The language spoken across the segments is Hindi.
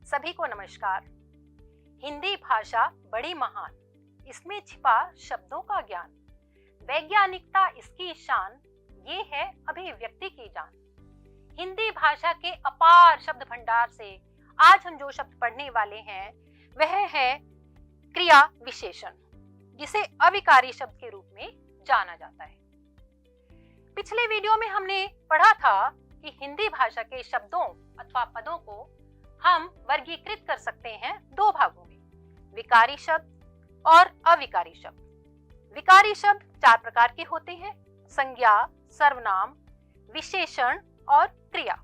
सभी को नमस्कार। हिंदी भाषा बड़ी महान, इसमें छिपा शब्दों का ज्ञान, वैज्ञानिकता इसकी शान, ये है अभिव्यक्ति की जान। हिंदी भाषा के अपार शब्द भंडार से आज हम जो शब्द पढ़ने वाले हैं वह है क्रिया विशेषण, जिसे अविकारी शब्द के रूप में जाना जाता है। पिछले वीडियो में हमने पढ़ा था कि हिंदी भाषा के शब्दों अथवा पदों को हम वर्गीकृत कर सकते हैं दो भागों में, विकारी शब्द और अविकारी शब्द। विकारी शब्द चार प्रकार के होते हैं: संज्ञा, सर्वनाम, विशेषण और क्रिया।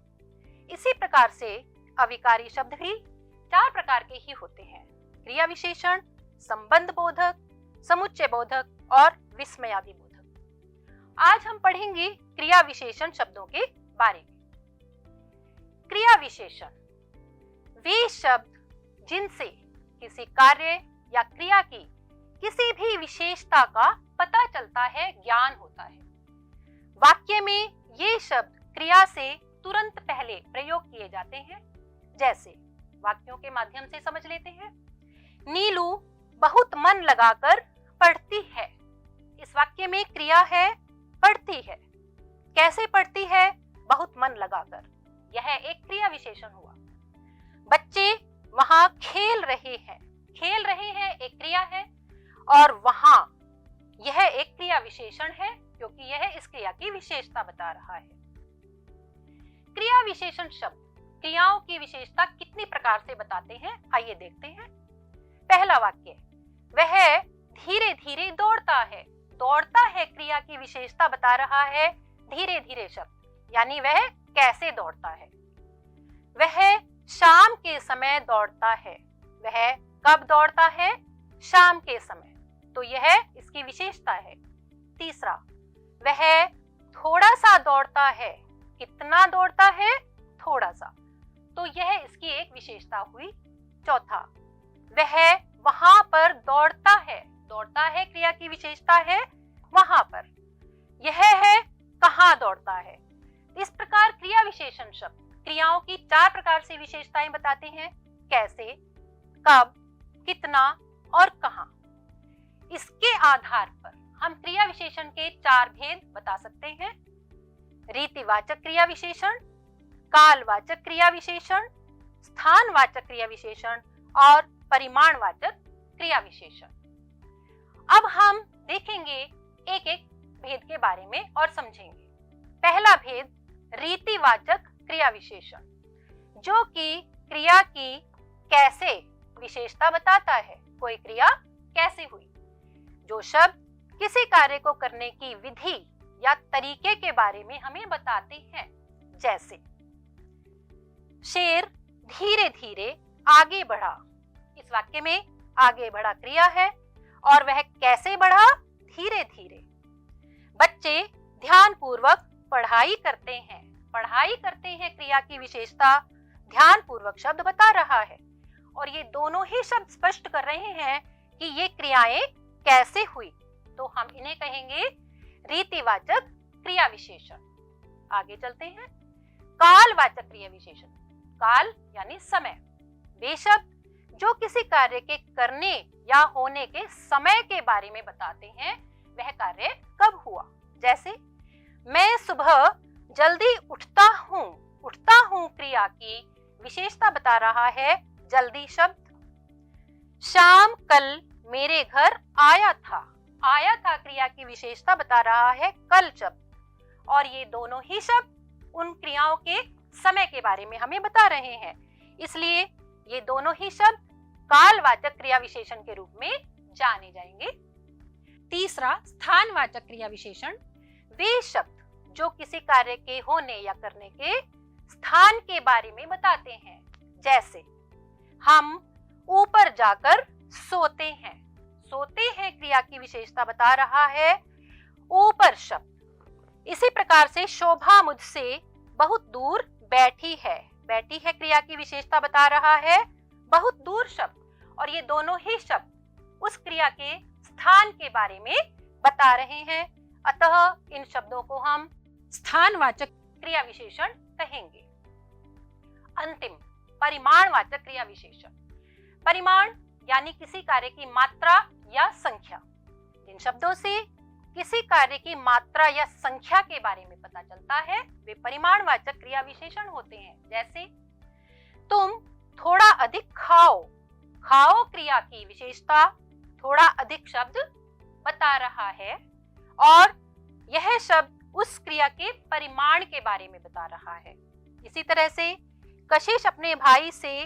इसी प्रकार से अविकारी शब्द भी चार प्रकार के ही होते हैं: क्रिया विशेषण, संबंध बोधक, समुच्चय बोधक और विस्मयादि बोधक। आज हम पढ़ेंगे क्रिया विशेषण शब्दों के बारे में। क्रिया विशेषण वे शब्द जिनसे किसी कार्य या क्रिया की किसी भी विशेषता का पता चलता है, ज्ञान होता है। वाक्य में ये शब्द क्रिया से तुरंत पहले प्रयोग किए जाते हैं। जैसे वाक्यों के माध्यम से समझ लेते हैं। नीलू बहुत मन लगाकर पढ़ती है। इस वाक्य में क्रिया है पढ़ती है। कैसे पढ़ती है? बहुत मन लगाकर। यह एक क्रिया विशेषण हुआ। बच्चे वहां खेल रहे हैं। खेल रहे हैं एक क्रिया है और वहां यह एक क्रिया विशेषण है, क्योंकि यह इस क्रिया की विशेषता बता रहा है। क्रिया विशेषण शब्द क्रियाओं की विशेषता कितनी प्रकार से बताते हैं, आइए देखते हैं। पहला वाक्य, वह धीरे धीरे दौड़ता है। दौड़ता है क्रिया की विशेषता बता रहा है धीरे धीरे शब्द, यानी वह कैसे दौड़ता है। वह शाम के समय दौड़ता है। वह कब दौड़ता है? शाम के समय, तो यह इसकी विशेषता है। तीसरा, वह थोड़ा सा दौड़ता है। कितना दौड़ता है? थोड़ा सा, तो यह इसकी एक विशेषता हुई। चौथा, वह वहां पर दौड़ता है। दौड़ता है क्रिया की विशेषता है वहां पर। यह है कहाँ दौड़ता है। इस प्रकार क्रिया विशेषण शब्द क्रियाओं की चार प्रकार से विशेषताएं बताते हैं: कैसे, कब, कितना और कहां। इसके आधार पर हम क्रिया विशेषण के चार भेद बता सकते हैं: रीतिवाचक क्रिया विशेषण, कालवाचक क्रिया विशेषण, स्थानवाचक क्रिया विशेषण और परिमाणवाचक क्रिया विशेषण। अब हम देखेंगे एक एक भेद के बारे में और समझेंगे। पहला भेद, रीतिवाचक क्रिया विशेषण, जो कि क्रिया की कैसे विशेषता बताता है। कोई क्रिया कैसे हुई। जो शब्द किसी कार्य को करने की विधि या तरीके के बारे में हमें बताते हैं। जैसे शेर धीरे धीरे आगे बढ़ा। इस वाक्य में आगे बढ़ा क्रिया है और वह कैसे बढ़ा? धीरे धीरे। बच्चे ध्यानपूर्वक पढ़ाई करते हैं। पढ़ाई करते हैं क्रिया की विशेषता ध्यानपूर्वक शब्द बता रहा है, और ये दोनों ही शब्द स्पष्ट कर रहे हैं कि ये क्रियाएं कैसे हुई, तो हम इन्हें कहेंगे रीतिवाचक क्रिया विशेषण। आगे चलते हैं। कालवाचक क्रिया विशेषण। काल यानी समय। वे शब्द जो किसी कार्य के करने या होने के समय के बारे में बताते हैं, वह कार्य कब हुआ। जैसे मैं सुबह जल्दी उठता हूँ। उठता हूँ क्रिया की विशेषता बता रहा है जल्दी शब्द। श्याम कल मेरे घर आया था। आया था क्रिया की विशेषता बता रहा है कल शब्द, और ये दोनों ही शब्द उन क्रियाओं के समय के बारे में हमें बता रहे हैं, इसलिए ये दोनों ही शब्द कालवाचक क्रिया विशेषण के रूप में जाने जाएंगे। तीसरा, स्थानवाचक क्रिया विशेषण। वे शब्द जो किसी कार्य के होने या करने के स्थान के बारे में बताते हैं। जैसे हम ऊपर जाकर सोते हैं। सोते हैं क्रिया की विशेषता बता रहा है ऊपर शब्द। इसी प्रकार से शोभा मुझसे बहुत दूर बैठी है। बैठी है क्रिया की विशेषता बता रहा है बहुत दूर शब्द, और ये दोनों ही शब्द उस क्रिया के स्थान के बारे में बता रहे हैं। अतः इन शब्दों को हम स्थानवाचक क्रिया विशेषण कहेंगे। अंतिम, परिमाणवाचक क्रिया विशेषण। परिमाण यानी किसी कार्य की मात्रा या संख्या। जिन शब्दों से किसी कार्य की मात्रा या संख्या के बारे में पता चलता है वे परिमाणवाचक क्रिया विशेषण होते हैं। जैसे तुम थोड़ा अधिक खाओ। खाओ क्रिया की विशेषता थोड़ा अधिक शब्द बता रहा है और यह शब्द उस क्रिया के परिमाण के बारे में बता रहा है। इसी तरह से कशिश अपने भाई से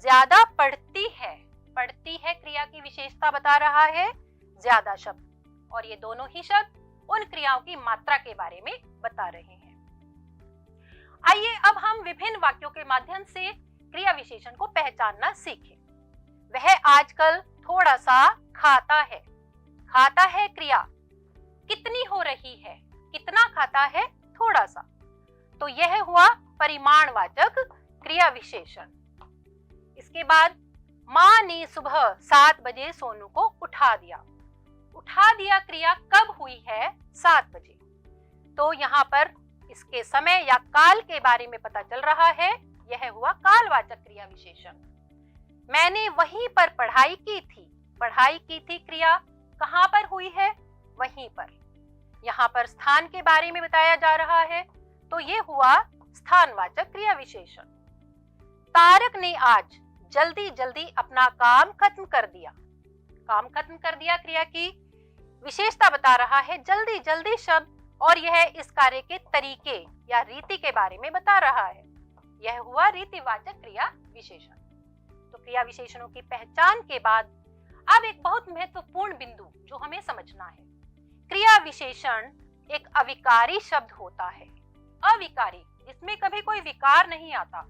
ज्यादा पढ़ती है। पढ़ती है क्रिया की विशेषता बता रहा है ज्यादा शब्द, और ये दोनों ही शब्द उन क्रियाओं की मात्रा के बारे में बता रहे हैं। आइए अब हम विभिन्न वाक्यों के माध्यम से क्रिया विशेषण को पहचानना सीखें। वह आजकल थोड़ा सा खाता है। खाता है क्रिया कितनी हो रही है, कितना खाता है, थोड़ा सा। तो यह हुआ परिमाणवाचक क्रिया विशेषण। इसके बाद माँ ने सुबह 7 बजे सोनू को उठा दिया। उठा दिया क्रिया कब हुई है? 7 बजे। तो यहाँ पर इसके समय या काल के बारे में पता चल रहा है, यह हुआ कालवाचक क्रिया विशेषण। मैंने वहीं पर पढ़ाई की थी। पढ़ाई की थी क्रिया कहाँ पर हुई है? वहीं पर। यहाँ पर स्थान के बारे में बताया जा रहा है, तो ये हुआ स्थानवाचक क्रिया विशेषण। तारक ने आज जल्दी जल्दी अपना काम खत्म कर दिया। काम खत्म कर दिया क्रिया की विशेषता बता रहा है जल्दी जल्दी शब्द, और यह इस कार्य के तरीके या रीति के बारे में बता रहा है। यह हुआ रीतिवाचक क्रिया विशेषण। तो क्रिया विशेषणों की पहचान के बाद अब एक बहुत महत्वपूर्ण बिंदु जो हमें समझना है। क्रिया विशेषण एक अविकारी शब्द होता है। अविकारी, जिसमें कभी कोई विकार नहीं आता।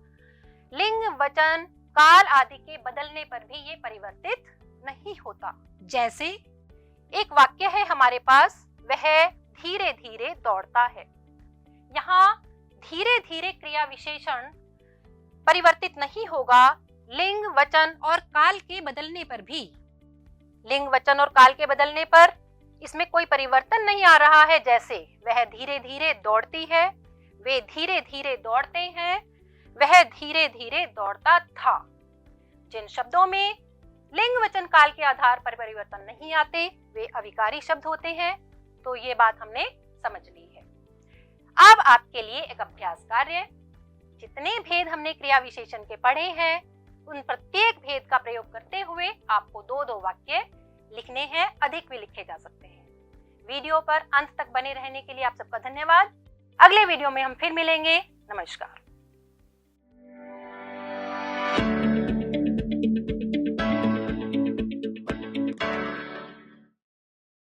लिंग, वचन, काल आदि के बदलने पर भी ये परिवर्तित नहीं होता। जैसे एक वाक्य है हमारे पास, वह धीरे धीरे दौड़ता है। यहाँ धीरे धीरे क्रिया विशेषण परिवर्तित नहीं होगा लिंग, वचन और काल के बदलने पर भी। लिंग, वचन और काल के बदलने पर इसमें कोई परिवर्तन नहीं आ रहा है। जैसे वह धीरे धीरे दौड़ती है, वे धीरे धीरे दौड़ते हैं, वह धीरे धीरे दौड़ता था। जिन शब्दों में लिंग, वचन, काल के आधार पर परिवर्तन नहीं आते वे अविकारी शब्द होते हैं। तो ये बात हमने समझ ली है। अब आपके लिए एक अभ्यास कार्य। जितने भेद हमने क्रिया विशेषण के पढ़े हैं उन प्रत्येक भेद का प्रयोग करते हुए आपको 2-2 वाक्य लिखने हैं। अधिक भी लिखे जा सकते हैं। वीडियो पर अंत तक बने रहने के लिए आप सबका धन्यवाद। अगले वीडियो में हम फिर मिलेंगे। नमस्कार।